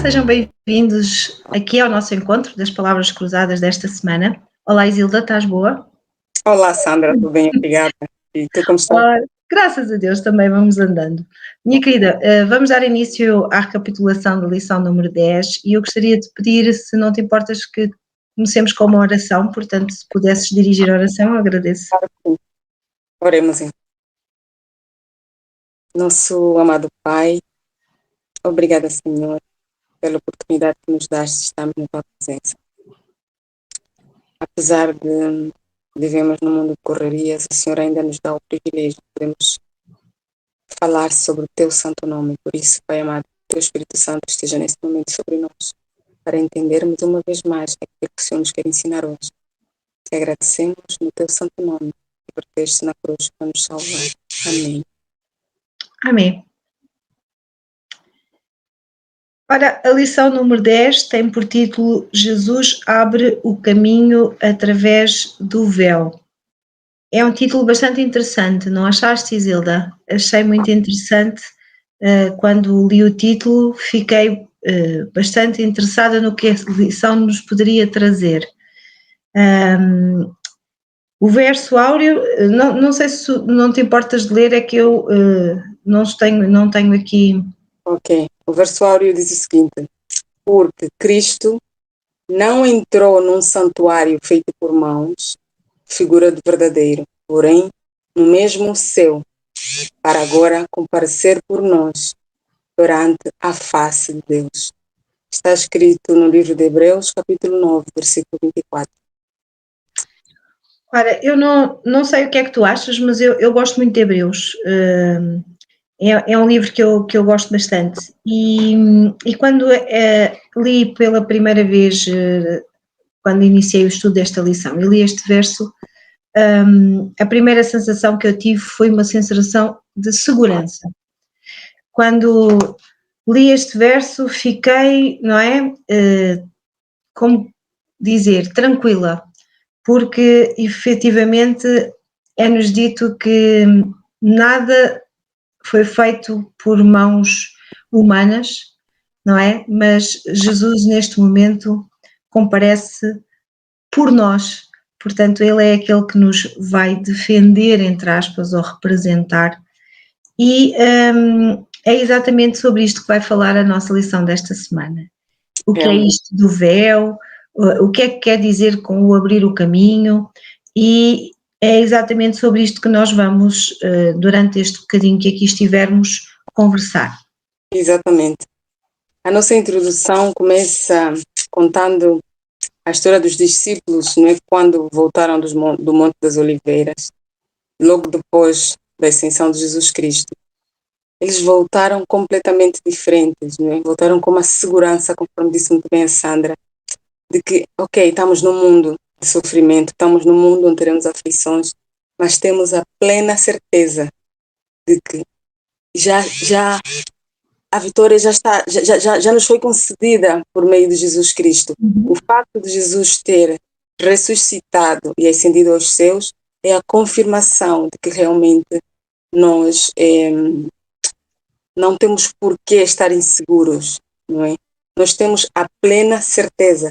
sejam bem-vindos aqui ao nosso encontro das Palavras Cruzadas desta semana. Olá, Isilda, estás boa? Olá, Sandra, tudo bem? Obrigada. E tu, como estás? Graças a Deus, também vamos andando. Minha querida, vamos dar início à recapitulação da lição número 10 e eu gostaria de pedir, se não te importas, que comecemos com uma oração, portanto, se pudesses dirigir a oração, eu agradeço. Claro que sim. Oremos então. Nosso amado Pai, obrigada, Senhor, pela oportunidade que nos dás de estarmos na tua presença. Apesar de vivemos num mundo de correrias, o Senhor ainda nos dá o privilégio de podermos falar sobre o teu santo nome. Por isso, Pai amado, que o teu Espírito Santo esteja nesse momento sobre nós, para entendermos uma vez mais aquilo que o Senhor nos quer ensinar hoje. Te agradecemos no teu santo nome e proteges-te na cruz para nos salvar. Amém. Amém. Ora, a lição número 10 tem por título Jesus abre o caminho através do véu. É um título bastante interessante, não achaste, Isilda? Achei muito interessante. Quando li o título, fiquei bastante interessada no que a lição nos poderia trazer. O verso áureo, não sei se não te importas de ler, é que eu não tenho aqui. Ok, o verso áureo diz o seguinte: porque Cristo não entrou num santuário feito por mãos, figura de verdadeiro, porém no mesmo céu, para agora comparecer por nós perante a face de Deus. Está escrito no livro de Hebreus, capítulo 9, versículo 24. Ora, eu não sei o que é que tu achas, mas eu gosto muito de Hebreus. É um livro que eu gosto bastante. E quando li pela primeira vez, quando iniciei o estudo desta lição, e li este verso, a primeira sensação que eu tive foi uma sensação de segurança. Quando li este verso, fiquei, não é? Como dizer, tranquila, porque efetivamente é-nos dito que nada foi feito por mãos humanas, não é? Mas Jesus, neste momento, comparece por nós. Portanto, Ele é aquele que nos vai defender, entre aspas, ou representar. E é exatamente sobre isto que vai falar a nossa lição desta semana. O que é isto do véu? O que é que quer dizer com o abrir o caminho? E é exatamente sobre isto que nós vamos, durante este bocadinho que aqui estivermos, conversar. Exatamente. A nossa introdução começa contando a história dos discípulos, não é? Quando voltaram do Monte das Oliveiras, logo depois da ascensão de Jesus Cristo. Eles voltaram completamente diferentes, não é? Voltaram com uma segurança, conforme disse muito bem a Sandra, de que, ok, estamos num mundo de sofrimento, estamos num mundo onde teremos aflições, mas temos a plena certeza de que já a vitória já nos foi concedida por meio de Jesus Cristo. O facto de Jesus ter ressuscitado e ascendido aos céus é a confirmação de que realmente nós não temos por que estar inseguros, não é? Nós temos a plena certeza.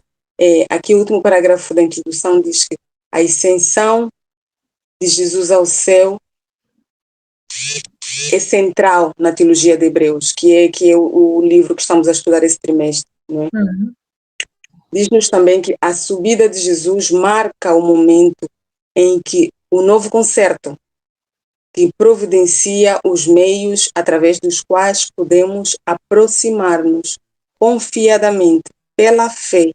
Aqui o último parágrafo da introdução diz que a ascensão de Jesus ao céu é central na teologia de Hebreus, que é o livro que estamos a estudar esse trimestre, não é? Diz-nos também que a subida de Jesus marca o momento em que o novo concerto, que providencia os meios através dos quais podemos aproximar-nos confiadamente pela fé,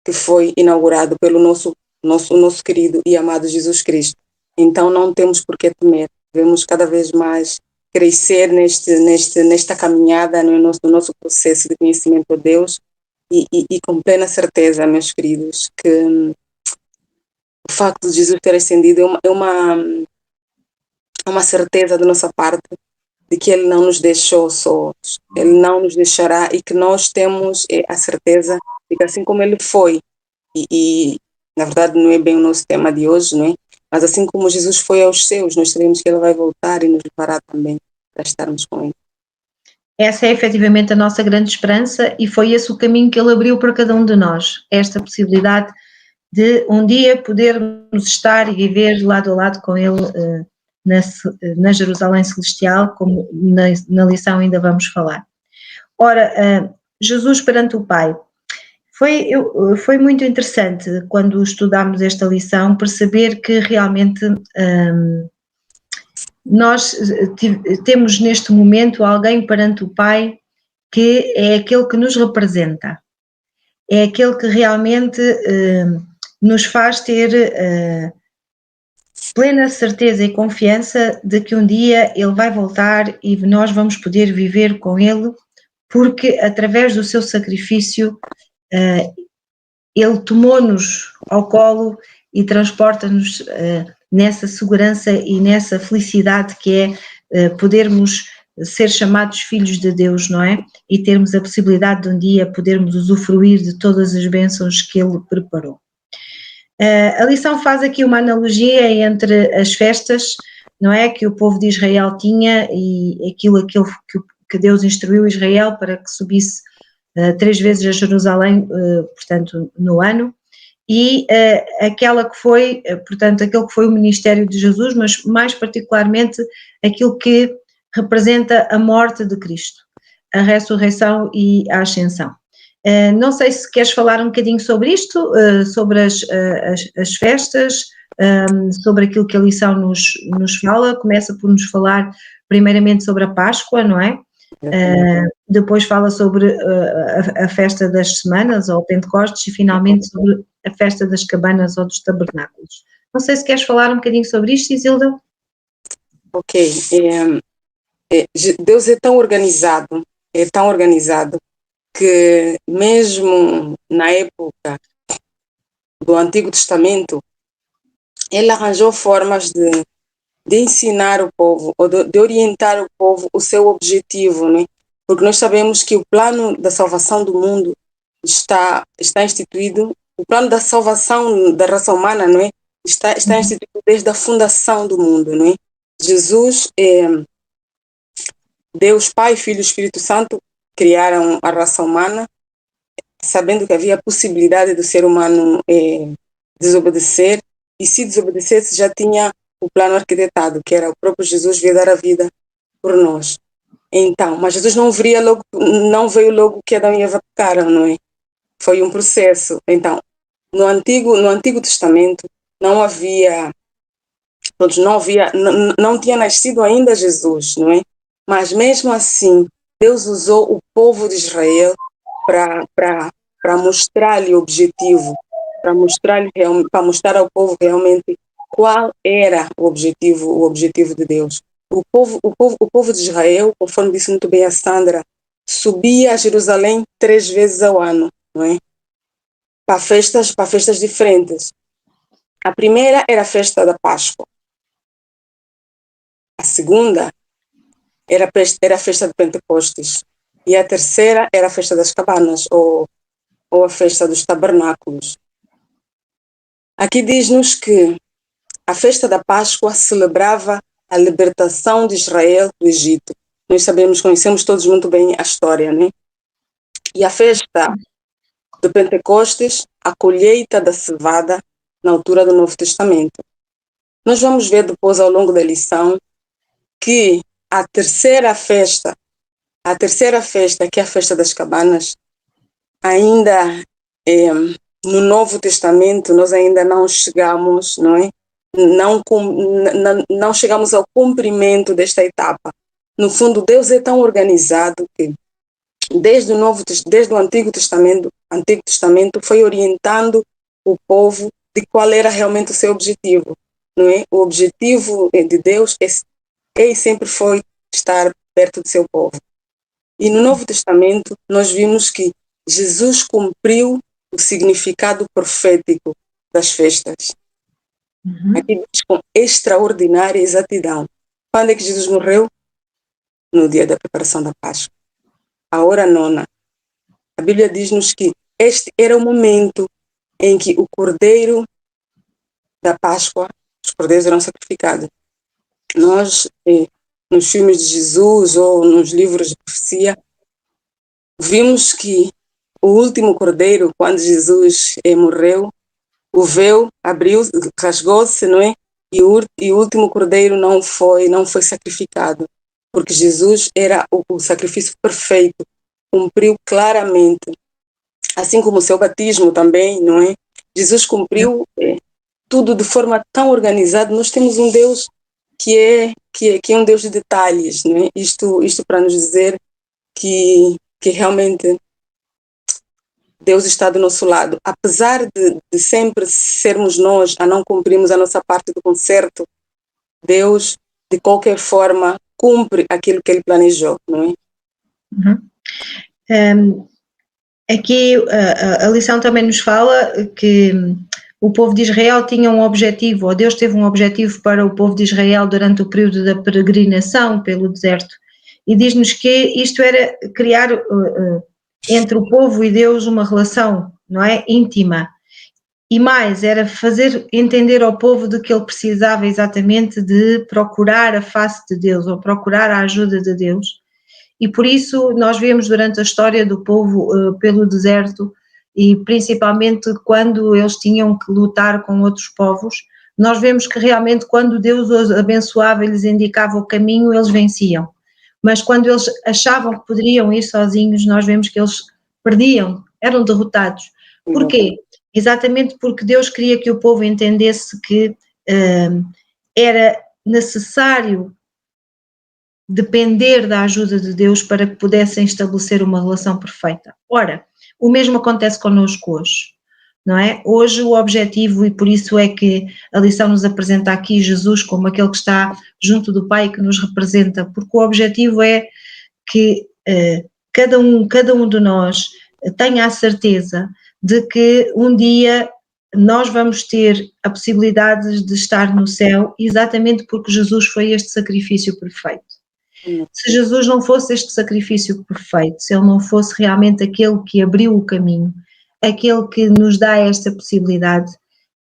que foi inaugurado pelo nosso querido e amado Jesus Cristo. Então não temos por que temer, devemos cada vez mais crescer nesta caminhada, no nosso processo de conhecimento de Deus e com plena certeza, meus queridos, que o facto de Jesus ter ascendido é uma certeza da nossa parte de que Ele não nos deixou sós, Ele não nos deixará e que nós temos a certeza de que assim como Ele foi, e na verdade não é bem o nosso tema de hoje, não é? Mas assim como Jesus foi aos seus, nós sabemos que Ele vai voltar e nos levará também para estarmos com Ele. essa é efetivamente a nossa grande esperança e foi esse o caminho que ele abriu para cada um de nós, esta possibilidade de um dia podermos estar e viver lado a lado com ele na Jerusalém Celestial, como na lição ainda vamos falar. Ora, Jesus perante o Pai. Foi muito interessante quando estudámos esta lição perceber que realmente nós temos neste momento alguém perante o Pai que é aquele que nos representa, é aquele que realmente nos faz ter plena certeza e confiança de que um dia ele vai voltar e nós vamos poder viver com ele, porque através do seu sacrifício ele tomou-nos ao colo e transporta-nos nessa segurança e nessa felicidade que é podermos ser chamados filhos de Deus, não é? E termos a possibilidade de um dia podermos usufruir de todas as bênçãos que ele preparou. A lição faz aqui uma analogia entre as festas, não é? Que o povo de Israel tinha e aquilo que Deus instruiu Israel para que subisse 3 vezes a Jerusalém, portanto, no ano, e aquele que foi o ministério de Jesus, mas mais particularmente aquilo que representa a morte de Cristo, a ressurreição e a ascensão. Não sei se queres falar um bocadinho sobre isto, sobre as festas, sobre aquilo que a lição nos fala. Começa por nos falar primeiramente sobre a Páscoa, não é? Depois fala sobre a festa das semanas ou Pentecostes e finalmente sobre a festa das cabanas ou dos tabernáculos. Não sei se queres falar um bocadinho sobre isto, Isilda. Ok. Deus é tão organizado que mesmo na época do Antigo Testamento, ele arranjou formas de ensinar o povo, ou de orientar o povo o seu objetivo, né? Porque nós sabemos que o plano da salvação do mundo está instituído, o plano da salvação da raça humana, não é? Está instituído desde a fundação do mundo, não é? Jesus, Deus Pai, Filho e Espírito Santo criaram a raça humana, sabendo que havia a possibilidade do ser humano desobedecer, e se desobedecesse já tinha o plano arquitetado, que era o próprio Jesus vir dar a vida por nós. Então, mas Jesus não veio logo que Adão e Eva pecaram, não é? Foi um processo. Então, no Antigo Testamento não tinha nascido ainda Jesus, não é? Mas mesmo assim, Deus usou o povo de Israel para mostrar-lhe o objetivo, para mostrar ao povo realmente qual era o objetivo de Deus. O povo de Israel, conforme disse muito bem a Sandra, subia a Jerusalém 3 vezes ao ano, não é? Para festas diferentes. A primeira era a festa da Páscoa. A segunda era a festa de Pentecostes. E a terceira era a festa das cabanas, ou a festa dos tabernáculos. Aqui diz-nos que a festa da Páscoa celebrava a libertação de Israel do Egito. Nós conhecemos todos muito bem a história, né? E a festa do Pentecostes, a colheita da cevada na altura do Novo Testamento. Nós vamos ver depois, ao longo da lição, que a terceira festa, que é a festa das cabanas, ainda no Novo Testamento nós ainda não chegamos, não é? Não chegamos ao cumprimento desta etapa. No fundo, Deus é tão organizado que desde o Antigo Testamento foi orientando o povo de qual era realmente o seu objetivo, não é? O objetivo de Deus e sempre foi estar perto do seu povo. E no Novo Testamento nós vimos que Jesus cumpriu o significado profético das festas. Aqui diz com extraordinária exatidão. Quando é que Jesus morreu? No dia da preparação da Páscoa. A hora nona. A Bíblia diz-nos que este era o momento em que o cordeiro da Páscoa, os cordeiros eram sacrificados. Nós nos filmes de Jesus ou nos livros de profecia, vimos que o último cordeiro, quando Jesus morreu, o véu abriu, rasgou-se, não é? E o último cordeiro não foi sacrificado, porque Jesus era o sacrifício perfeito, cumpriu claramente, assim como o seu batismo também, não é? Jesus cumpriu tudo de forma tão organizada. Nós temos um Deus que é um Deus de detalhes, não é? Isto para nos dizer que realmente Deus está do nosso lado. Apesar de sempre sermos nós a não cumprirmos a nossa parte do concerto, Deus, de qualquer forma, cumpre aquilo que Ele planejou, não é? Aqui a lição também nos fala que o povo de Israel tinha um objetivo, ou Deus teve um objetivo para o povo de Israel durante o período da peregrinação pelo deserto, e diz-nos que isto era criar entre o povo e Deus uma relação, não é? Íntima. E mais, era fazer entender ao povo de que ele precisava exatamente de procurar a face de Deus, ou procurar a ajuda de Deus. E por isso nós vemos durante a história do povo pelo deserto, e principalmente quando eles tinham que lutar com outros povos, nós vemos que realmente quando Deus os abençoava e lhes indicava o caminho, eles venciam. Mas quando eles achavam que poderiam ir sozinhos, nós vemos que eles perdiam, eram derrotados. Porquê? Exatamente porque Deus queria que o povo entendesse que era necessário depender da ajuda de Deus para que pudessem estabelecer uma relação perfeita. Ora, o mesmo acontece connosco hoje, não é? Hoje o objetivo, e por isso é que a lição nos apresenta aqui Jesus como aquele que está junto do Pai, que nos representa, porque o objetivo é que cada um de nós tenha a certeza de que um dia nós vamos ter a possibilidade de estar no céu, exatamente porque Jesus foi este sacrifício perfeito. Se Jesus não fosse este sacrifício perfeito, se ele não fosse realmente aquele que abriu o caminho, aquele que nos dá esta possibilidade,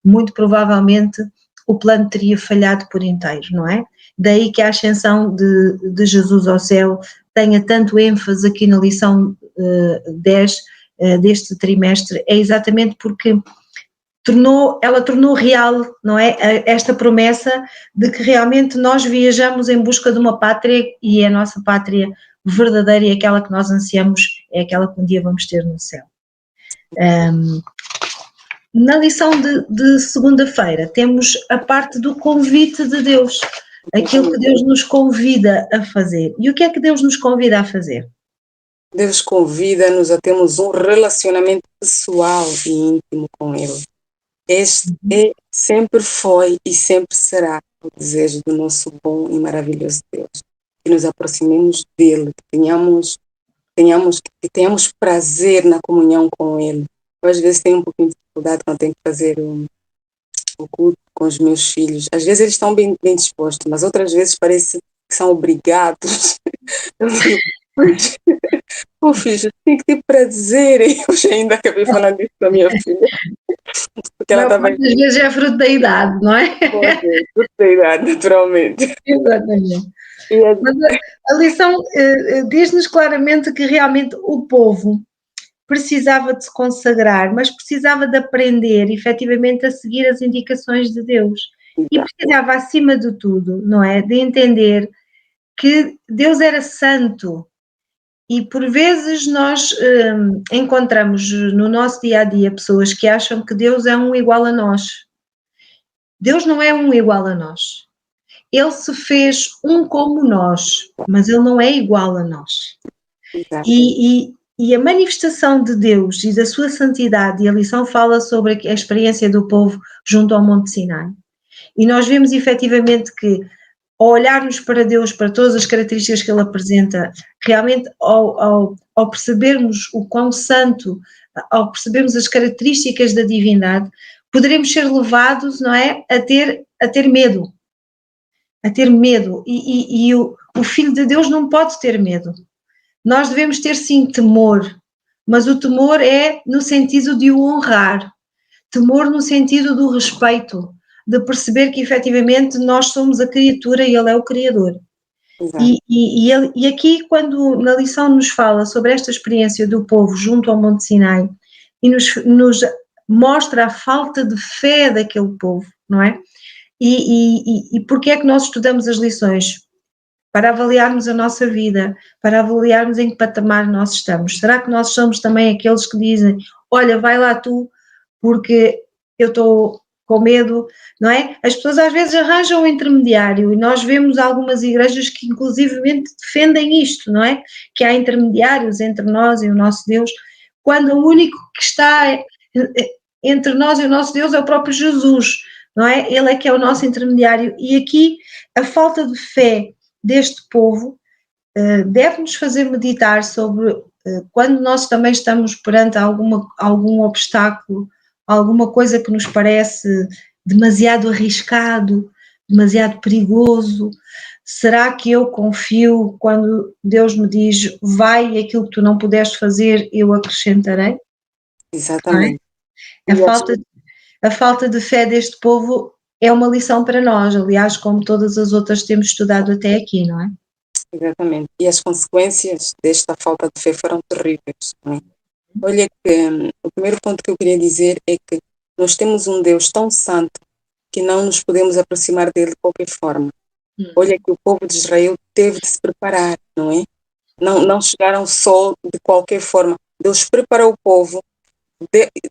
muito provavelmente o plano teria falhado por inteiro, não é? Daí que a ascensão de Jesus ao céu tenha tanto ênfase aqui na lição 10 deste trimestre, é exatamente porque ela tornou real, não é? Esta promessa de que realmente nós viajamos em busca de uma pátria, e a nossa pátria verdadeira e aquela que nós ansiamos é aquela que um dia vamos ter no céu. Na lição de segunda-feira temos a parte do convite de Deus, aquilo que Deus nos convida a fazer. E o que é que Deus nos convida a fazer? Deus convida-nos a termos um relacionamento pessoal e íntimo com Ele. Este sempre foi e sempre será o desejo do nosso bom e maravilhoso Deus. Que nos aproximemos dele, que tenhamos prazer na comunhão com Ele. Eu às vezes tenho um pouquinho de dificuldade quando tenho que fazer o culto com os meus filhos. Às vezes eles estão bem dispostos, mas outras vezes parece que são obrigados. Oh, filho, tem que ter prazer. Eu ainda acabei falando isso com a minha filha. Porque ela Às vezes é fruto da idade, não é? Fruto da idade, naturalmente. Exatamente. Mas a lição diz-nos claramente que realmente o povo precisava de se consagrar, mas precisava de aprender efetivamente a seguir as indicações de Deus. E precisava, acima de tudo, não é? De entender que Deus era santo. E por vezes nós encontramos no nosso dia a dia pessoas que acham que Deus é um igual a nós. Deus não é um igual a nós. Ele se fez um como nós, mas ele não é igual a nós. E a manifestação de Deus e da sua santidade, e a lição fala sobre a experiência do povo junto ao Monte Sinai. E nós vemos efetivamente que, ao olharmos para Deus, para todas as características que Ele apresenta, realmente ao percebermos o quão santo, ao percebermos as características da divindade, poderemos ser levados, não é, a ter medo. A ter medo. E o Filho de Deus não pode ter medo. Nós devemos ter sim temor, mas o temor é no sentido de o honrar. Temor no sentido do respeito, de perceber que efetivamente nós somos a criatura e Ele é o Criador. Exato. E aqui, quando na lição nos fala sobre esta experiência do povo junto ao Monte Sinai e nos mostra a falta de fé daquele povo, não é? E porquê é que nós estudamos as lições? Para avaliarmos a nossa vida, para avaliarmos em que patamar nós estamos. Será que nós somos também aqueles que dizem, olha, vai lá tu, porque eu estou com medo, não é? As pessoas às vezes arranjam um intermediário e nós vemos algumas igrejas que inclusivamente defendem isto, não é? Que há intermediários entre nós e o nosso Deus, quando o único que está entre nós e o nosso Deus é o próprio Jesus, não é? Ele é que é o nosso intermediário. E aqui a falta de fé deste povo deve-nos fazer meditar sobre quando nós também estamos perante algum obstáculo, alguma coisa que nos parece demasiado arriscado, demasiado perigoso. Será que eu confio quando Deus me diz, vai, aquilo que tu não pudeste fazer, eu acrescentarei? Exatamente. É? A falta de fé deste povo é uma lição para nós, aliás, como todas as outras temos estudado até aqui, não é? Exatamente. E as consequências desta falta de fé foram terríveis. Não é? Olha que o primeiro ponto que eu queria dizer é que nós temos um Deus tão santo que não nos podemos aproximar dele de qualquer forma. Olha que o povo de Israel teve de se preparar, não é? Não chegaram só de qualquer forma. Deus preparou o povo.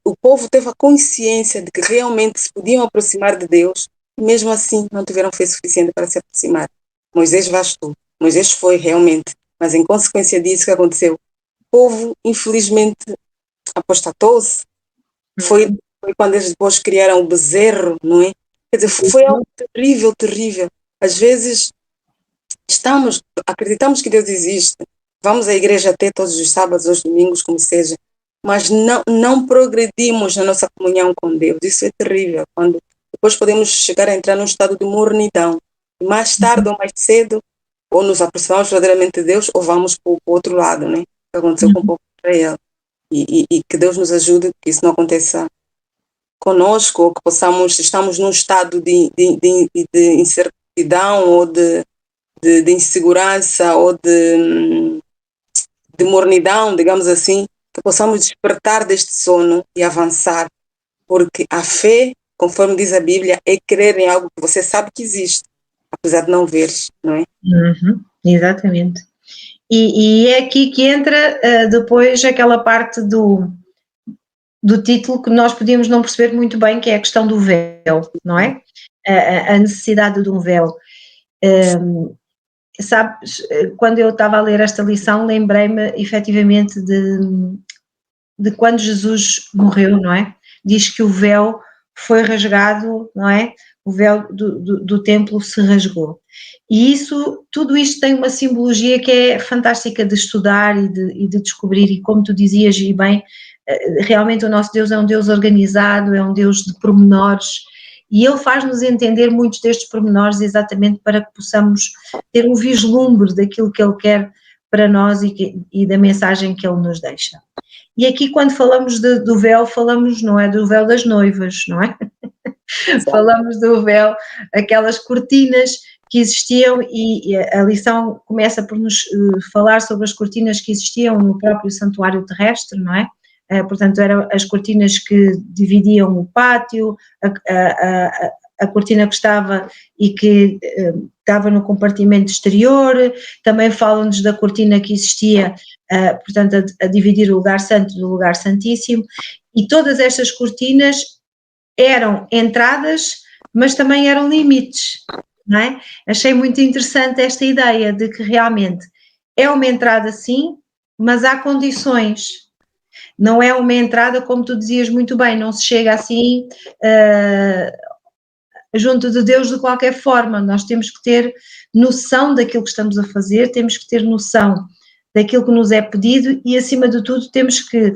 O povo teve a consciência de que realmente se podiam aproximar de Deus, e mesmo assim não tiveram fé suficiente para se aproximar. Moisés bastou. Moisés foi realmente, mas em consequência disso que aconteceu, o povo infelizmente apostatou-se. Foi quando eles depois criaram o bezerro, não é? Quer dizer, foi algo terrível, terrível. Às vezes acreditamos que Deus existe, vamos à igreja até todos os sábados, os domingos, como seja, mas não progredimos na nossa comunhão com Deus. Isso é terrível, quando depois podemos chegar a entrar num estado de mornidão. Mais tarde ou mais cedo, ou nos aproximamos verdadeiramente de Deus, ou vamos para o outro lado, né? Que aconteceu com o povo de Israel. E que Deus nos ajude que isso não aconteça conosco, ou que estamos num estado de incertidão, ou de insegurança, ou de mornidão, digamos assim, que possamos despertar deste sono e avançar, porque a fé, conforme diz a Bíblia, é crer em algo que você sabe que existe, apesar de não veres, não é? Exatamente. E é aqui que entra depois aquela parte do título que nós podíamos não perceber muito bem, que é a questão do véu, não é? A necessidade de um véu. Sabes, quando eu estava a ler esta lição, lembrei-me efetivamente de quando Jesus morreu, não é? Diz que o véu foi rasgado, não é? O véu do templo se rasgou. E tudo isto tem uma simbologia que é fantástica de estudar e de descobrir, e como tu dizias, e bem, realmente o nosso Deus é um Deus organizado, é um Deus de pormenores, e Ele faz-nos entender muitos destes pormenores exatamente para que possamos ter um vislumbre daquilo que Ele quer para nós e da mensagem que Ele nos deixa. E aqui quando falamos do véu, falamos, não é do véu das noivas, não é? Falamos do véu, aquelas cortinas que existiam, e a lição começa por nos falar sobre as cortinas que existiam no próprio santuário terrestre, não é? Portanto, eram as cortinas que dividiam o pátio, a cortina que estava e que estava no compartimento exterior. Também falam-nos da cortina que existia, portanto, a dividir o lugar santo do lugar santíssimo, e todas estas cortinas eram entradas, mas também eram limites, não é? Achei muito interessante esta ideia de que realmente é uma entrada sim, mas há condições. Não é uma entrada, como tu dizias muito bem, não se chega assim junto de Deus de qualquer forma. Nós temos que ter noção daquilo que estamos a fazer, temos que ter noção daquilo que nos é pedido e, acima de tudo, temos que,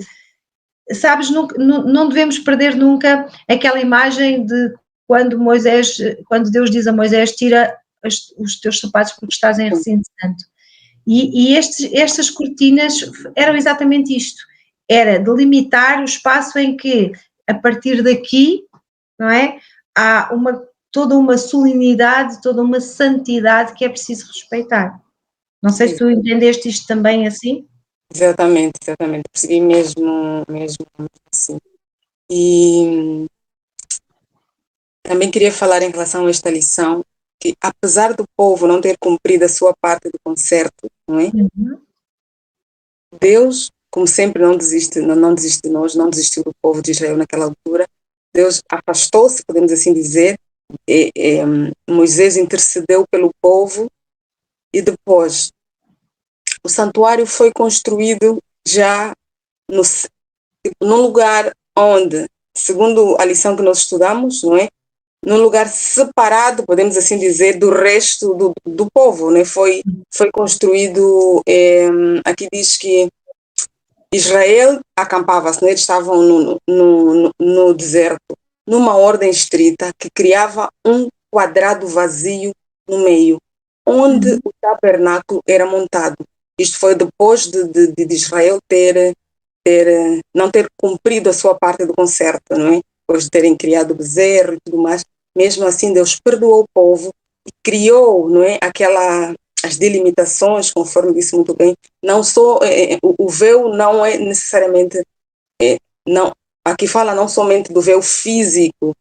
sabes, não devemos perder nunca aquela imagem de quando Deus diz a Moisés, tira os teus sapatos porque estás em recinto santo. E estas cortinas eram exatamente isto, era delimitar o espaço em que, a partir daqui, não é, há toda uma solenidade, toda uma santidade que é preciso respeitar. Não sei se tu entendeste isto também assim. Exatamente, persegui mesmo assim. E também queria falar em relação a esta lição, que apesar do povo não ter cumprido a sua parte do concerto, não é? Deus, como sempre, não desiste de nós, não desistiu do povo de Israel naquela altura. Deus afastou-se, podemos assim dizer. Moisés intercedeu pelo povo e depois o santuário foi construído já num lugar onde, segundo a lição que nós estudamos, não é? Num lugar separado, podemos assim dizer, do resto do povo, né? Foi construído, aqui diz que Israel acampava-se, né? Eles estavam no deserto, numa ordem estrita que criava um quadrado vazio no meio, onde o tabernáculo era montado. Isto foi depois de Israel não ter cumprido a sua parte do concerto, não é? Depois de terem criado o bezerro e tudo mais. Mesmo assim, Deus perdoou o povo e criou, não é? As delimitações, conforme disse muito bem. Não só o véu não é necessariamente não. Aqui fala não somente do véu físico,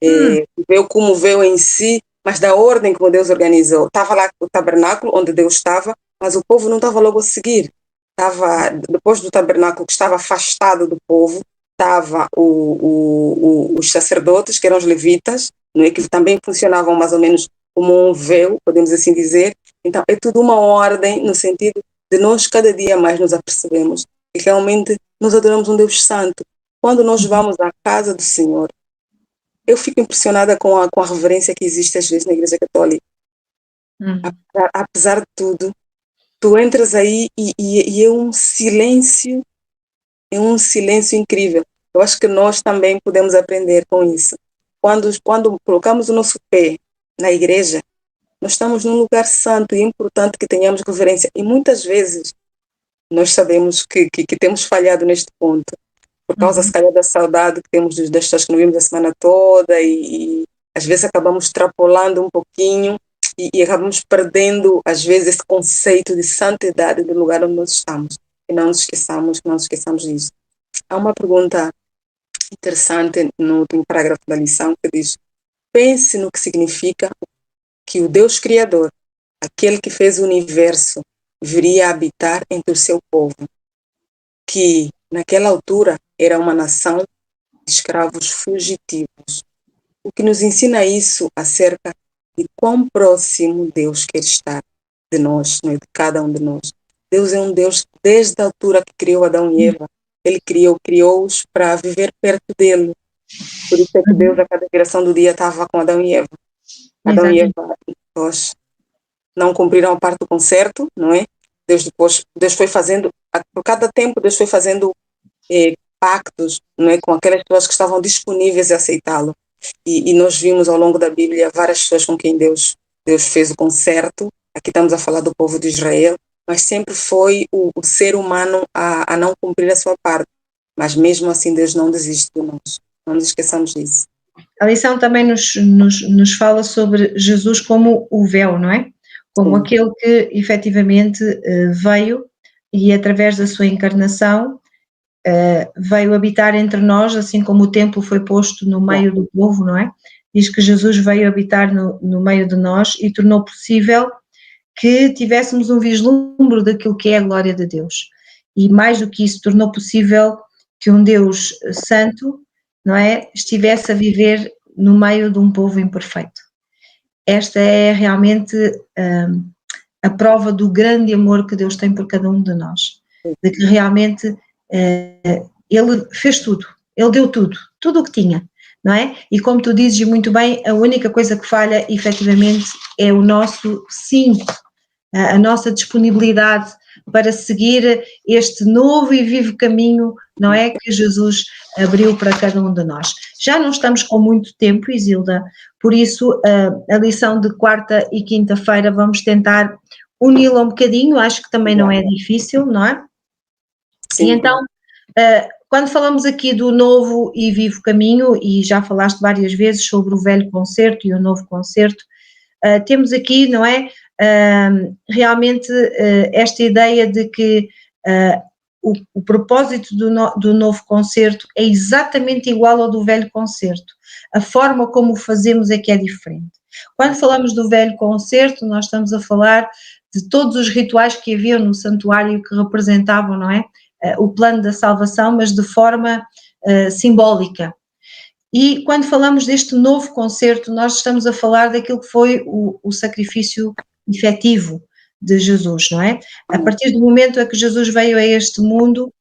o véu como véu em si, mas da ordem como Deus organizou. Estava lá o tabernáculo onde Deus estava, mas o povo não estava logo a seguir. Estava depois do tabernáculo, que estava afastado do povo, estava os sacerdotes, que eram os levitas, não é? Que também funcionavam mais ou menos como um véu, podemos assim dizer. Então é tudo uma ordem no sentido de nós cada dia mais nos apercebemos que realmente nós adoramos um Deus santo. Quando nós vamos à casa do Senhor, eu fico impressionada com a reverência que existe às vezes na Igreja Católica. Apesar de tudo, tu entras aí e é um silêncio incrível. Eu acho que nós também podemos aprender com isso. Quando colocamos o nosso pé na igreja, nós estamos num lugar santo e é importante que tenhamos reverência. E muitas vezes nós sabemos que temos falhado neste ponto, por causa, se calhar, da saudade que temos das pessoas que não vimos a semana toda e às vezes acabamos extrapolando um pouquinho e acabamos perdendo, às vezes, esse conceito de santidade do lugar onde nós estamos. E não nos esqueçamos disso. Há uma pergunta interessante no último parágrafo da lição que diz: pense no que significa que o Deus Criador, aquele que fez o universo, viria a habitar entre o seu povo, que naquela altura era uma nação de escravos fugitivos. O que nos ensina isso acerca de quão próximo Deus quer estar de nós, né, de cada um de nós. Deus é um Deus, desde a altura que criou Adão e Eva, Ele criou-os para viver perto dele. Por isso é que Deus, a cada viração do dia, estava com Adão e Eva. Adão e Eva, nós não cumpriram a parte do concerto, não é? Deus foi fazendo, por cada tempo, Deus foi fazendo pactos, não é, com aquelas pessoas que estavam disponíveis a aceitá-lo. E nós vimos ao longo da Bíblia várias pessoas com quem Deus fez o concerto. Aqui estamos a falar do povo de Israel, mas sempre foi o ser humano a não cumprir a sua parte. Mas mesmo assim Deus não desiste de nós. Não nos esqueçamos disso. A lição também nos fala sobre Jesus como o véu, não é? Como aquele que efetivamente veio e através da sua encarnação veio habitar entre nós, assim como o templo foi posto no meio do povo, não é? Diz que Jesus veio habitar no meio de nós e tornou possível que tivéssemos um vislumbre daquilo que é a glória de Deus. E mais do que isso, tornou possível que um Deus santo, não é, estivesse a viver no meio de um povo imperfeito. Esta é realmente a prova do grande amor que Deus tem por cada um de nós, de que realmente Ele fez tudo, Ele deu tudo o que tinha, não é? E como tu dizes muito bem, a única coisa que falha efetivamente é o nosso sim, a nossa disponibilidade para seguir este novo e vivo caminho, não é, que Jesus abriu para cada um de nós. Já não estamos com muito tempo, Isilda, por isso a lição de quarta e quinta-feira vamos tentar uni-la um bocadinho, acho que também não é difícil, não é? Sim. E então, quando falamos aqui do novo e vivo caminho, e já falaste várias vezes sobre o velho concerto e o novo concerto, temos aqui, não é, realmente esta ideia de que o propósito do novo concerto é exatamente igual ao do velho concerto. A forma como o fazemos é que é diferente. Quando falamos do velho concerto, nós estamos a falar de todos os rituais que haviam no santuário que representavam, não é, o plano da salvação, mas de forma simbólica. E quando falamos deste novo concerto, nós estamos a falar daquilo que foi o sacrifício efetivo de Jesus, não é? A partir do momento em que Jesus veio a este mundo,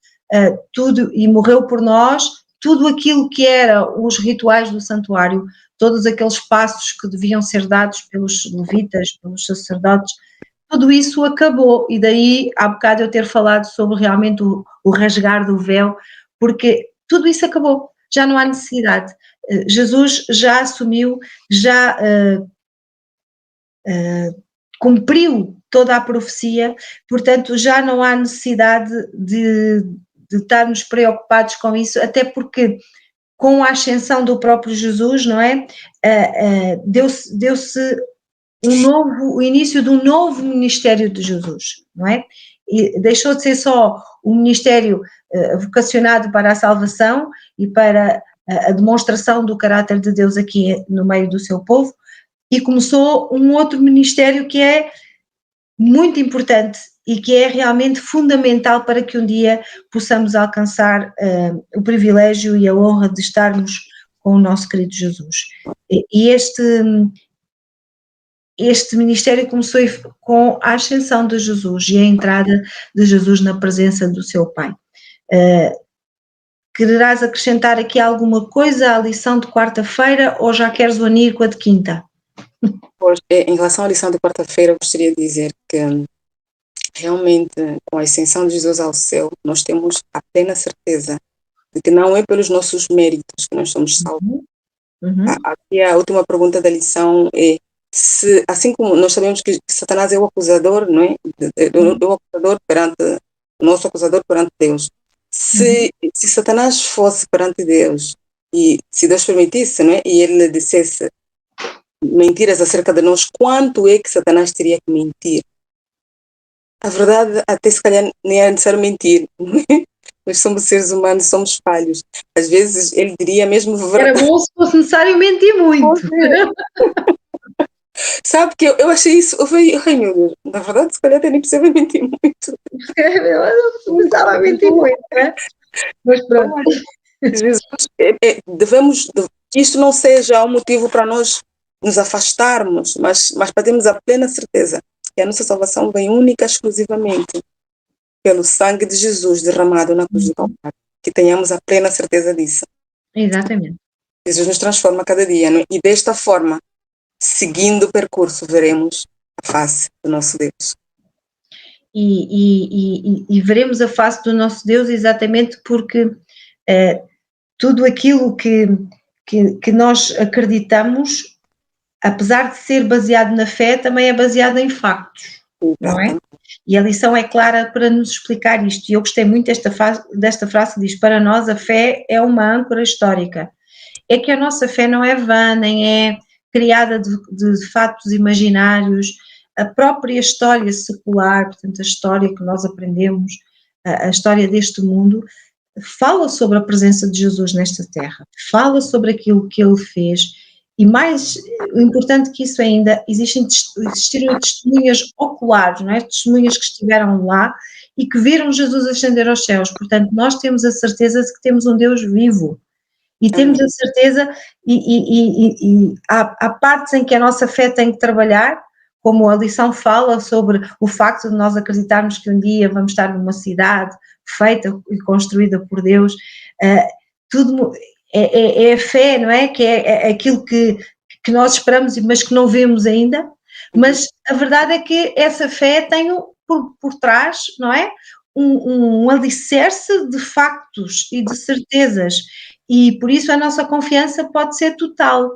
tudo, e morreu por nós, tudo aquilo que era os rituais do santuário, todos aqueles passos que deviam ser dados pelos levitas, pelos sacerdotes, tudo isso acabou, e daí há bocado eu ter falado sobre realmente o rasgar do véu, porque tudo isso acabou, já não há necessidade. Jesus já assumiu, já cumpriu toda a profecia, portanto já não há necessidade de estarmos preocupados com isso, até porque com a ascensão do próprio Jesus, não é? Deu-se o início de um novo ministério de Jesus, não é? E deixou de ser só um ministério vocacionado para a salvação e para a demonstração do caráter de Deus aqui no meio do seu povo, e começou um outro ministério que é muito importante e que é realmente fundamental para que um dia possamos alcançar o privilégio e a honra de estarmos com o nosso querido Jesus. E este ministério começou com a ascensão de Jesus e a entrada de Jesus na presença do seu Pai. Quererás acrescentar aqui alguma coisa à lição de quarta-feira ou já queres unir com a de quinta? Pois, em relação à lição de quarta-feira, eu gostaria de dizer que realmente, com a ascensão de Jesus ao céu, nós temos a plena certeza de que não é pelos nossos méritos que nós somos salvos. Aqui a última pergunta da lição é se, assim como nós sabemos que Satanás é o acusador, não é? O acusador perante, o nosso acusador perante Deus. Se Satanás fosse perante Deus e se Deus permitisse, não é? E ele dissesse mentiras acerca de nós, quanto é que Satanás teria que mentir? A verdade, até se calhar nem é necessário mentir. Nós somos seres humanos, somos falhos. Às vezes ele diria mesmo verdade. Era bom se fosse necessário mentir muito. Sabe que eu achei isso, eu falei, ai meu Deus, na verdade se calhar até nem precisa mentir muito. Eu não precisava mentir muito, né? Mas pronto. Jesus, devemos, que isto não seja um motivo para nós nos afastarmos, mas para termos a plena certeza que a nossa salvação vem única e exclusivamente pelo sangue de Jesus derramado na cruz do Calvário. Que tenhamos a plena certeza disso. Exatamente. Jesus nos transforma cada dia, não é? E desta forma, seguindo o percurso, veremos a face do nosso Deus. E veremos a face do nosso Deus exatamente porque tudo aquilo que nós acreditamos, apesar de ser baseado na fé, também é baseado em factos, não é? E a lição é clara para nos explicar isto, e eu gostei muito desta frase que diz: para nós a fé é uma âncora histórica. É que a nossa fé não é vã, nem é criada de fatos imaginários. A própria história secular, portanto a história que nós aprendemos, a história deste mundo, fala sobre a presença de Jesus nesta terra, fala sobre aquilo que ele fez, e mais importante que isso ainda, existiram testemunhas oculares, não é? Testemunhas que estiveram lá e que viram Jesus ascender aos céus. Portanto, nós temos a certeza de que temos um Deus vivo, e temos a certeza, e há partes em que a nossa fé tem que trabalhar, como a lição fala sobre o facto de nós acreditarmos que um dia vamos estar numa cidade feita e construída por Deus. Tudo é a fé, não é? Que é aquilo que nós esperamos, mas que não vemos ainda. Mas a verdade é que essa fé tem por trás, não é? Um alicerce de factos e de certezas, e por isso a nossa confiança pode ser total.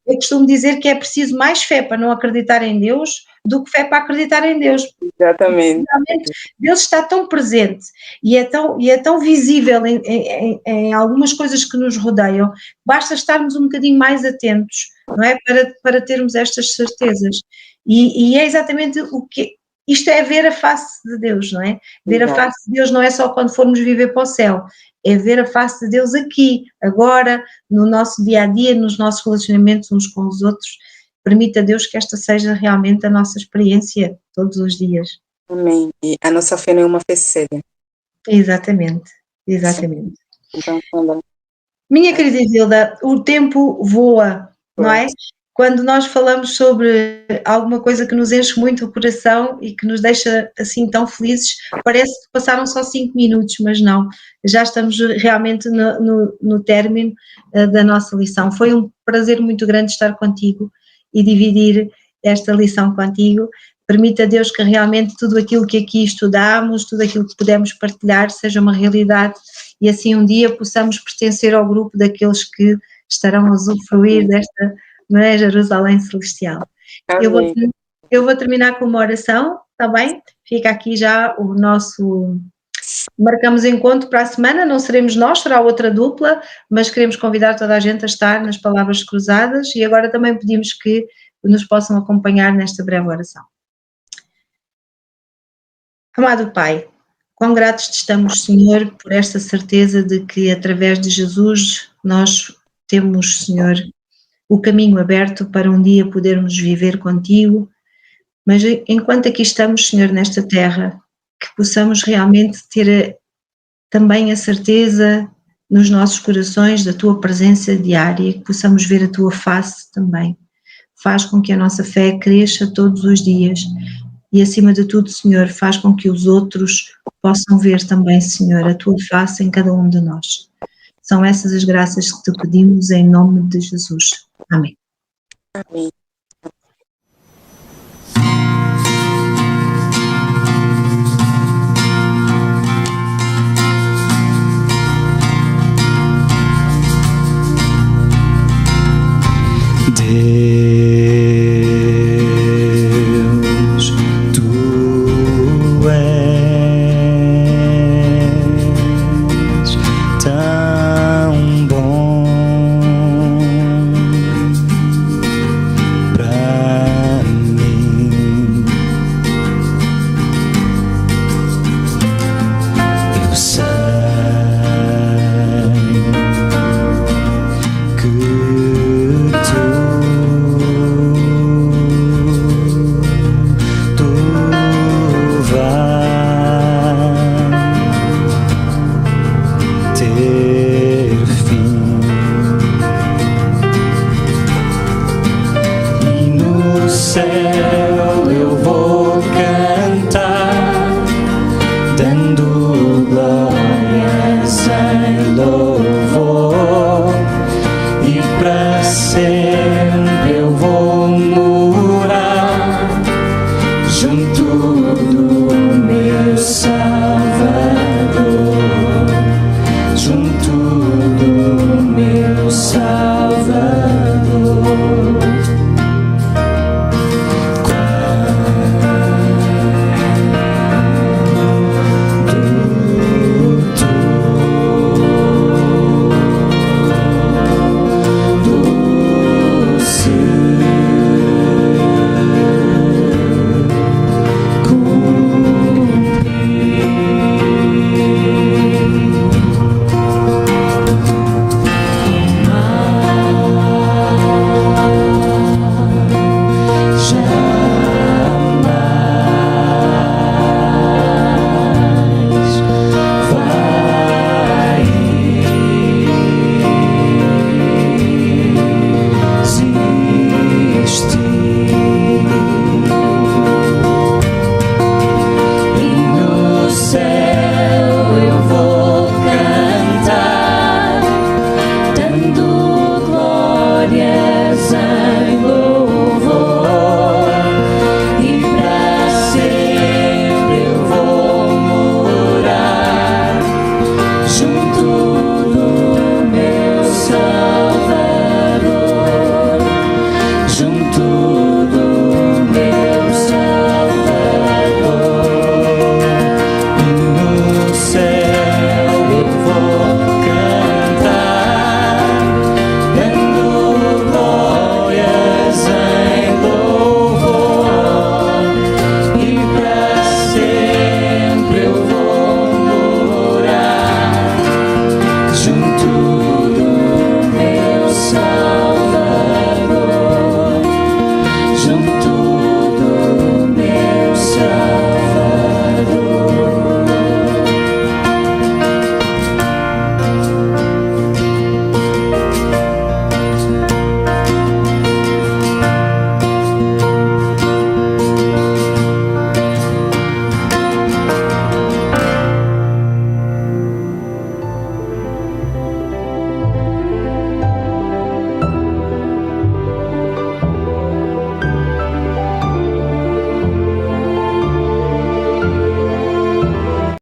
Eu costumo dizer que é preciso mais fé para não acreditar em Deus do que fé para acreditar em Deus. Exatamente. Realmente, Deus está tão presente e é tão visível em algumas coisas que nos rodeiam, basta estarmos um bocadinho mais atentos, não é? Para termos estas certezas. E é exatamente o que. Isto é ver a face de Deus, não é? Ver a face de Deus não é só quando formos viver para o céu, é ver a face de Deus aqui, agora, no nosso dia a dia, nos nossos relacionamentos uns com os outros. Permita a Deus que esta seja realmente a nossa experiência todos os dias. Amém. E a nossa fé não é uma fé cega. Exatamente, exatamente. Então, quando... Minha querida Isilda, o tempo voa, não é? Quando nós falamos sobre alguma coisa que nos enche muito o coração e que nos deixa assim tão felizes, parece que passaram só 5 minutos, mas não, já estamos realmente no término da nossa lição. Foi um prazer muito grande estar contigo e dividir esta lição contigo. Permita a Deus que realmente tudo aquilo que aqui estudamos, tudo aquilo que pudemos partilhar seja uma realidade e assim um dia possamos pertencer ao grupo daqueles que estarão a usufruir desta, não é, Jerusalém Celestial. Eu vou terminar com uma oração, está bem? Fica aqui já o nosso... Marcamos encontro para a semana, não seremos nós, será outra dupla, mas queremos convidar toda a gente a estar nas palavras cruzadas e agora também pedimos que nos possam acompanhar nesta breve oração. Amado Pai, quão gratos te estamos, Senhor, por esta certeza de que através de Jesus nós temos, Senhor, o caminho aberto para um dia podermos viver contigo, mas enquanto aqui estamos, Senhor, nesta terra, que possamos realmente ter também a certeza nos nossos corações da tua presença diária, que possamos ver a tua face também. Faz com que a nossa fé cresça todos os dias e, acima de tudo, Senhor, faz com que os outros possam ver também, Senhor, a tua face em cada um de nós. São essas as graças que te pedimos em nome de Jesus. Amém. Amém. Deus, tu és tão bom pra mim. Eu sei que tu vai ter fim e no céu eu vou cantar, dando glórias em louvor, e para sempre eu vou morar junto do meu Salvador, junto